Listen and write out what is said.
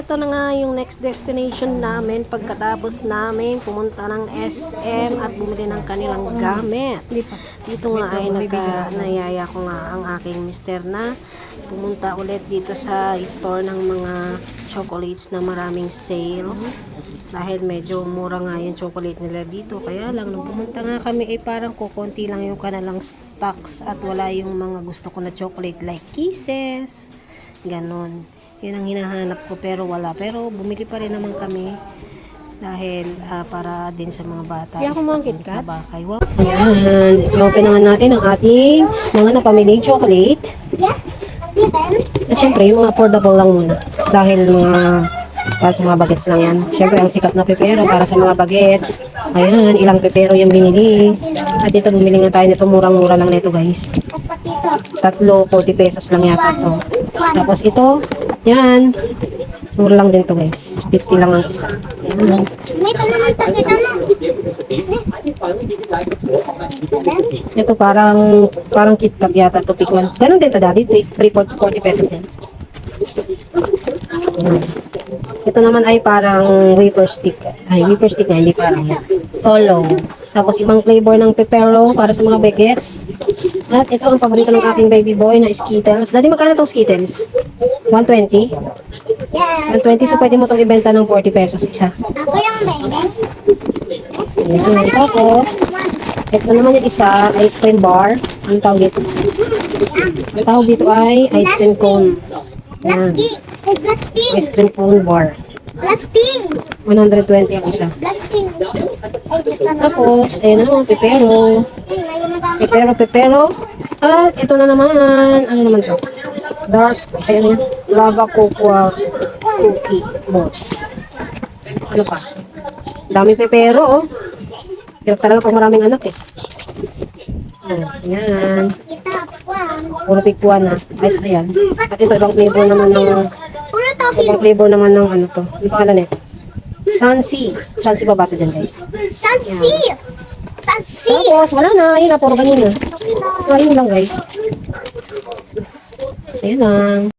eto na nga yung next destination namin pagkatapos namin pumunta ng SM at bumili ng kanilang gamit. Dito nga ay nayaya ko nga ang aking mister na pumunta ulit dito sa store ng mga chocolates na maraming sale. Dahil medyo mura nga yung chocolate nila dito. Kaya lang, nung pumunta nga kami ay parang kukunti lang yung kanilang stocks at wala yung mga gusto ko na chocolate like Kisses. Ganon. Yun ang hinahanap ko pero wala. Pero bumili pa rin naman kami dahil para din sa mga bata. Kaya kumangkit sa ka? bakay. Wow. Ayan. I-open naman natin ang ating mga napamiling chocolate. At syempre, yung mga affordable lang muna. Dahil para sa mga bagets lang yan. Syempre, ang sikat na pepero para sa mga bagets. Ayan, ilang pepero yung binili. At ito, bumili nga tayo nito. Murang-mura lang nito, guys. Tatlo, 40 pesos lang yata ito. Tapos ito, yan. Mura lang din to, guys. 50 lang ang isa. Ayan. Ito parang KitKat yata to, pick one. Ganun din to, daddy. 40 pesos din. Ayan. Ito naman ay parang wafer stick. Ay, wafer stick na, hindi parang yan. Follow. Tapos ibang flavor ng pepero para sa mga bagets. At ito ang paborito ng aking baby boy na Skittles. Dati magkano tong Skittles? 120? Yes. 120, so pwede mo itong ibenta ng 40 pesos isa. Ako yung bebe. Ayan. Tapos, ito naman yung isa, ice cream bar. Ang tawag dito? Ang tawag dito ay ice cream cone. Ayan. Plastic. Ay, plastic. Ice cream cone bar. Plastic. 120 ang isa. Plastic. Ay, dito na. Tapos, ayun na naman, pepero. Pepero. At ito na naman, ano naman to? Dark, ayun yan, lava cocoa cookie balls. Ano pa? Dami pepero, oh. Pero talaga pag maraming anak, eh. Ayan. Puro pikwan, ha. Ay, ayan. At ito, ibang flavor naman ng, Puro toffee. ibang flavor naman ng ano to. Ano pangalan nito? Sunsi. Sunsi babasa dyan, guys. Sansi. Sansi. Tapos, wala na. Ayun na, puro ganun na. Okay na. So, ayun lang, guys. Ayun lang.